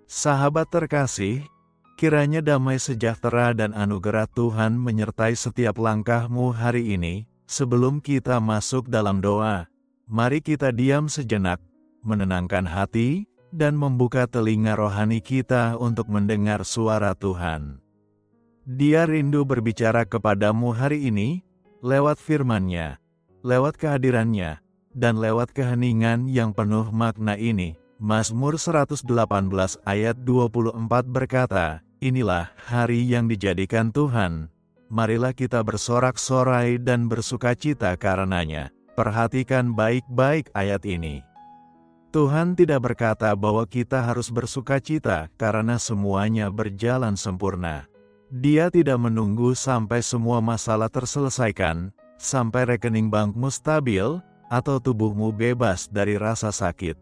Sahabat terkasih, kiranya damai sejahtera dan anugerah Tuhan menyertai setiap langkahmu hari ini. Sebelum kita masuk dalam doa, mari kita diam sejenak, menenangkan hati, dan membuka telinga rohani kita untuk mendengar suara Tuhan. Dia rindu berbicara kepadamu hari ini, lewat firman-Nya, lewat kehadiran-Nya, dan lewat keheningan yang penuh makna ini. Mazmur 118 ayat 24 berkata, "Inilah hari yang dijadikan Tuhan. Marilah kita bersorak-sorai dan bersukacita karenanya." Perhatikan baik-baik ayat ini. Tuhan tidak berkata bahwa kita harus bersukacita karena semuanya berjalan sempurna. Dia tidak menunggu sampai semua masalah terselesaikan, sampai rekening bankmu stabil, atau tubuhmu bebas dari rasa sakit.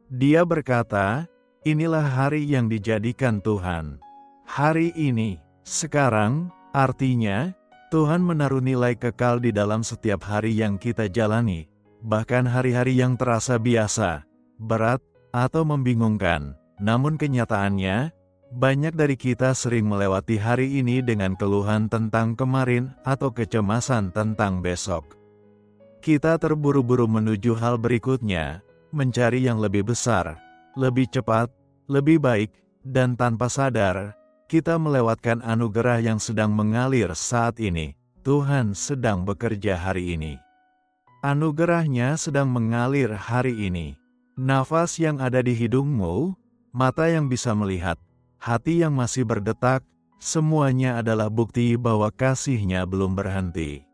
Dia berkata, inilah hari yang dijadikan Tuhan. Hari ini, sekarang, artinya, Tuhan menaruh nilai kekal di dalam setiap hari yang kita jalani, bahkan hari-hari yang terasa biasa, berat, atau membingungkan. Namun kenyataannya, banyak dari kita sering melewati hari ini dengan keluhan tentang kemarin atau kecemasan tentang besok. Kita terburu-buru menuju hal berikutnya, mencari yang lebih besar, lebih cepat, lebih baik, dan tanpa sadar, kita melewatkan anugerah yang sedang mengalir saat ini. Tuhan sedang bekerja hari ini. Anugerahnya sedang mengalir hari ini. Nafas yang ada di hidungmu, mata yang bisa melihat, hati yang masih berdetak, semuanya adalah bukti bahwa kasih-Nya belum berhenti.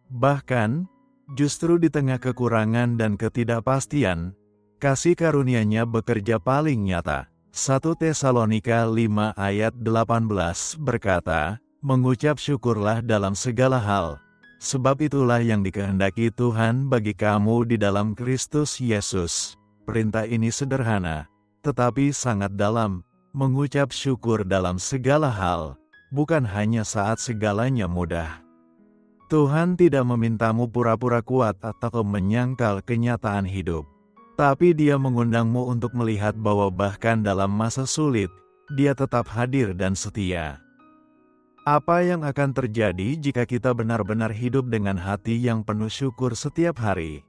Bahkan, justru di tengah kekurangan dan ketidakpastian, kasih karunia-Nya bekerja paling nyata. 1 Tesalonika 5 ayat 18 berkata, "Mengucap syukurlah dalam segala hal, sebab itulah yang dikehendaki Tuhan bagi kamu di dalam Kristus Yesus." Perintah ini sederhana, tetapi sangat dalam. Mengucap syukur dalam segala hal, bukan hanya saat segalanya mudah. Tuhan tidak memintamu pura-pura kuat atau menyangkal kenyataan hidup. Tapi Dia mengundangmu untuk melihat bahwa bahkan dalam masa sulit, Dia tetap hadir dan setia. Apa yang akan terjadi jika kita benar-benar hidup dengan hati yang penuh syukur setiap hari?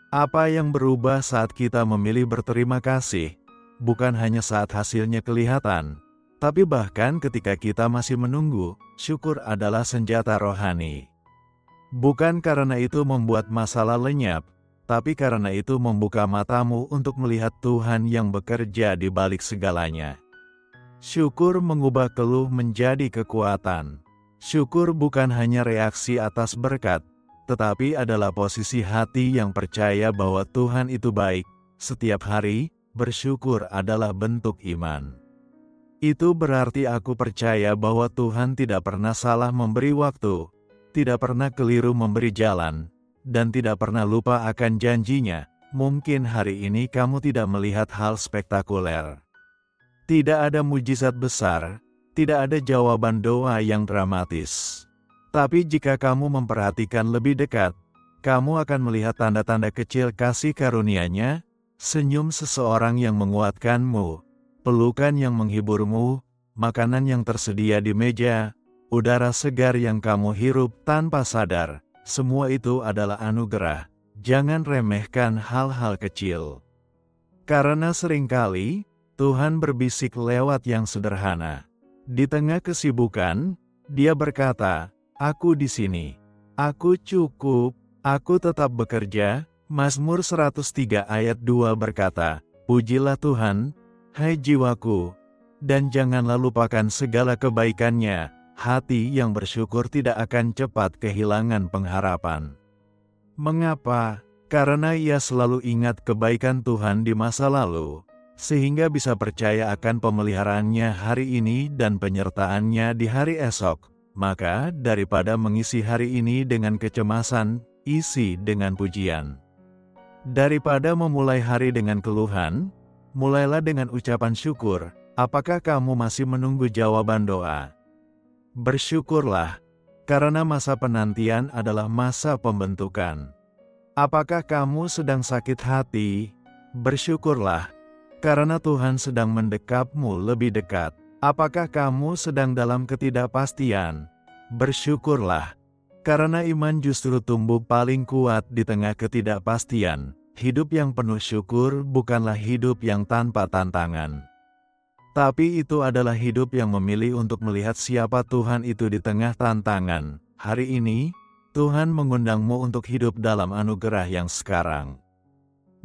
Apa yang berubah saat kita memilih berterima kasih, bukan hanya saat hasilnya kelihatan, tapi bahkan ketika kita masih menunggu? Syukur adalah senjata rohani. Bukan karena itu membuat masalah lenyap, tapi karena itu membuka matamu untuk melihat Tuhan yang bekerja di balik segalanya. Syukur mengubah keluh menjadi kekuatan. Syukur bukan hanya reaksi atas berkat, tetapi adalah posisi hati yang percaya bahwa Tuhan itu baik. Setiap hari, bersyukur adalah bentuk iman. Itu berarti aku percaya bahwa Tuhan tidak pernah salah memberi waktu, tidak pernah keliru memberi jalan, dan tidak pernah lupa akan janjinya. Mungkin hari ini kamu tidak melihat hal spektakuler. Tidak ada mujizat besar, tidak ada jawaban doa yang dramatis. Tapi jika kamu memperhatikan lebih dekat, kamu akan melihat tanda-tanda kecil kasih karunia-Nya, senyum seseorang yang menguatkanmu, pelukan yang menghiburmu, makanan yang tersedia di meja, udara segar yang kamu hirup tanpa sadar. Semua itu adalah anugerah. Jangan remehkan hal-hal kecil. Karena seringkali, Tuhan berbisik lewat yang sederhana. Di tengah kesibukan, Dia berkata, "Aku di sini. Aku cukup, aku tetap bekerja." Mazmur 103 ayat 2 berkata, "Pujilah Tuhan, hai jiwaku, dan janganlah lupakan segala kebaikan-Nya." Hati yang bersyukur tidak akan cepat kehilangan pengharapan. Mengapa? Karena ia selalu ingat kebaikan Tuhan di masa lalu, sehingga bisa percaya akan pemeliharaannya hari ini dan penyertaan-Nya di hari esok. Maka, daripada mengisi hari ini dengan kecemasan, isi dengan pujian. Daripada memulai hari dengan keluhan, mulailah dengan ucapan syukur. Apakah kamu masih menunggu jawaban doa? Bersyukurlah, karena masa penantian adalah masa pembentukan. Apakah kamu sedang sakit hati? Bersyukurlah, karena Tuhan sedang mendekapmu lebih dekat. Apakah kamu sedang dalam ketidakpastian? Bersyukurlah, karena iman justru tumbuh paling kuat di tengah ketidakpastian. Hidup yang penuh syukur bukanlah hidup yang tanpa tantangan. Tapi itu adalah hidup yang memilih untuk melihat siapa Tuhan itu di tengah tantangan. Hari ini, Tuhan mengundangmu untuk hidup dalam anugerah yang sekarang.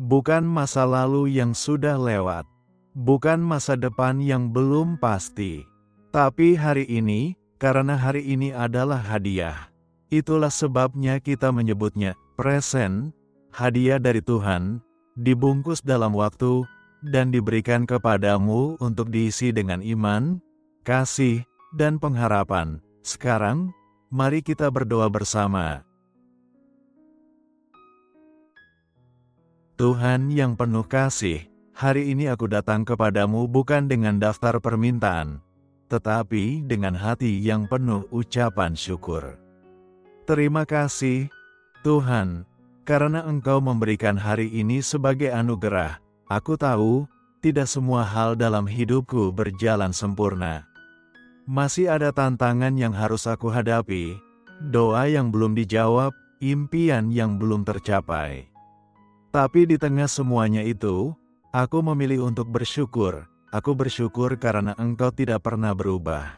Bukan masa lalu yang sudah lewat. Bukan masa depan yang belum pasti. Tapi hari ini, karena hari ini adalah hadiah. Itulah sebabnya kita menyebutnya present, hadiah dari Tuhan, dibungkus dalam waktu, dan diberikan kepadamu untuk diisi dengan iman, kasih, dan pengharapan. Sekarang, mari kita berdoa bersama. Tuhan yang penuh kasih, hari ini aku datang kepadamu bukan dengan daftar permintaan, tetapi dengan hati yang penuh ucapan syukur. Terima kasih, Tuhan, karena Engkau memberikan hari ini sebagai anugerah. Aku tahu, tidak semua hal dalam hidupku berjalan sempurna. Masih ada tantangan yang harus aku hadapi, doa yang belum dijawab, impian yang belum tercapai. Tapi di tengah semuanya itu, aku memilih untuk bersyukur. Aku bersyukur karena Engkau tidak pernah berubah.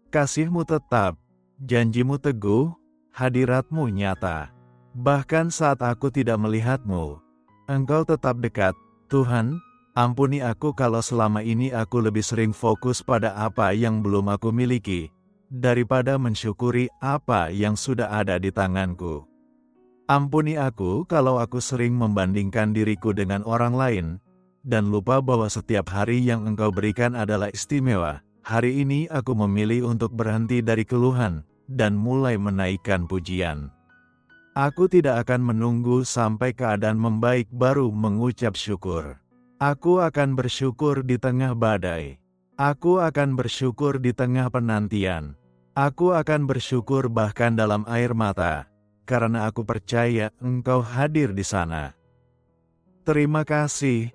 Kasih-Mu tetap, janji-Mu teguh, hadirat-Mu nyata. Bahkan saat aku tidak melihat-Mu, Engkau tetap dekat. Tuhan, ampuni aku kalau selama ini aku lebih sering fokus pada apa yang belum aku miliki, daripada mensyukuri apa yang sudah ada di tanganku. Ampuni aku kalau aku sering membandingkan diriku dengan orang lain, dan lupa bahwa setiap hari yang Engkau berikan adalah istimewa. Hari ini aku memilih untuk berhenti dari keluhan, dan mulai menaikkan pujian. Aku tidak akan menunggu sampai keadaan membaik baru mengucap syukur. Aku akan bersyukur di tengah badai. Aku akan bersyukur di tengah penantian. Aku akan bersyukur bahkan dalam air mata, karena aku percaya Engkau hadir di sana. Terima kasih,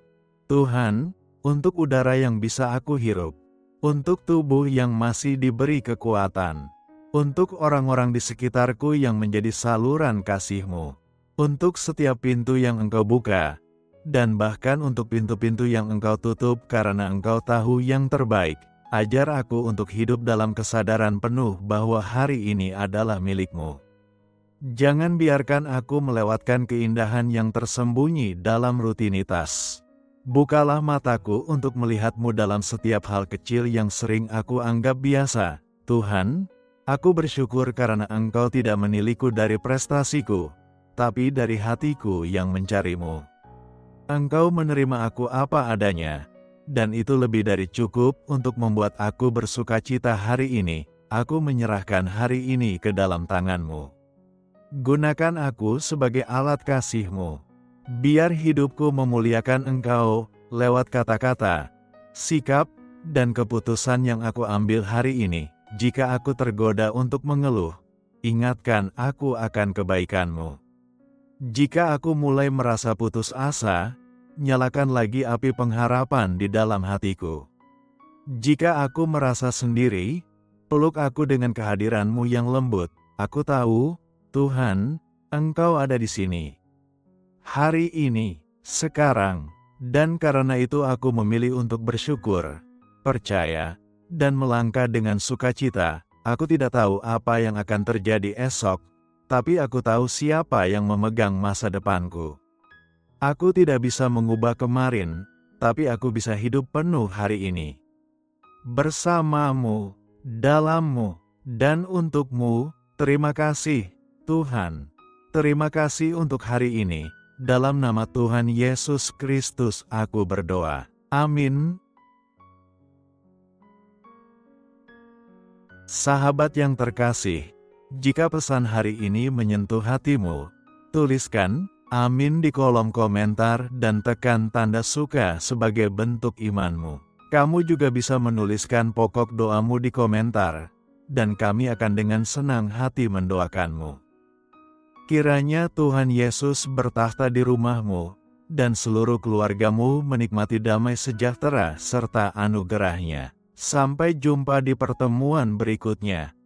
Tuhan, untuk udara yang bisa aku hirup, untuk tubuh yang masih diberi kekuatan, untuk orang-orang di sekitarku yang menjadi saluran kasih-Mu, untuk setiap pintu yang Engkau buka, dan bahkan untuk pintu-pintu yang Engkau tutup karena Engkau tahu yang terbaik. Ajar aku untuk hidup dalam kesadaran penuh bahwa hari ini adalah milik-Mu. Jangan biarkan aku melewatkan keindahan yang tersembunyi dalam rutinitas. Bukalah mataku untuk melihat-Mu dalam setiap hal kecil yang sering aku anggap biasa. Tuhan, aku bersyukur karena Engkau tidak menilaiku dari prestasiku, tapi dari hatiku yang mencari-Mu. Engkau menerima aku apa adanya, dan itu lebih dari cukup untuk membuat aku bersukacita hari ini. Aku menyerahkan hari ini ke dalam tangan-Mu. Gunakan aku sebagai alat kasih-Mu. Biar hidupku memuliakan Engkau lewat kata-kata, sikap, dan keputusan yang aku ambil hari ini. Jika aku tergoda untuk mengeluh, ingatkan aku akan kebaikan-Mu. Jika aku mulai merasa putus asa, nyalakan lagi api pengharapan di dalam hatiku. Jika aku merasa sendiri, peluk aku dengan kehadiran-Mu yang lembut. Aku tahu, Tuhan, Engkau ada di sini. Hari ini, sekarang, dan karena itu aku memilih untuk bersyukur, percaya, dan melangkah dengan sukacita. Aku tidak tahu apa yang akan terjadi esok, tapi aku tahu siapa yang memegang masa depanku. Aku tidak bisa mengubah kemarin, tapi aku bisa hidup penuh hari ini. Bersama-Mu, dalam-Mu, dan untuk-Mu. Terima kasih, Tuhan. Terima kasih untuk hari ini. Dalam nama Tuhan Yesus Kristus aku berdoa. Amin. Sahabat yang terkasih, jika pesan hari ini menyentuh hatimu, tuliskan amin di kolom komentar dan tekan tanda suka sebagai bentuk imanmu. Kamu juga bisa menuliskan pokok doamu di komentar, dan kami akan dengan senang hati mendoakanmu. Kiranya Tuhan Yesus bertahta di rumahmu, dan seluruh keluargamu menikmati damai sejahtera serta anugerah-Nya. Sampai jumpa di pertemuan berikutnya.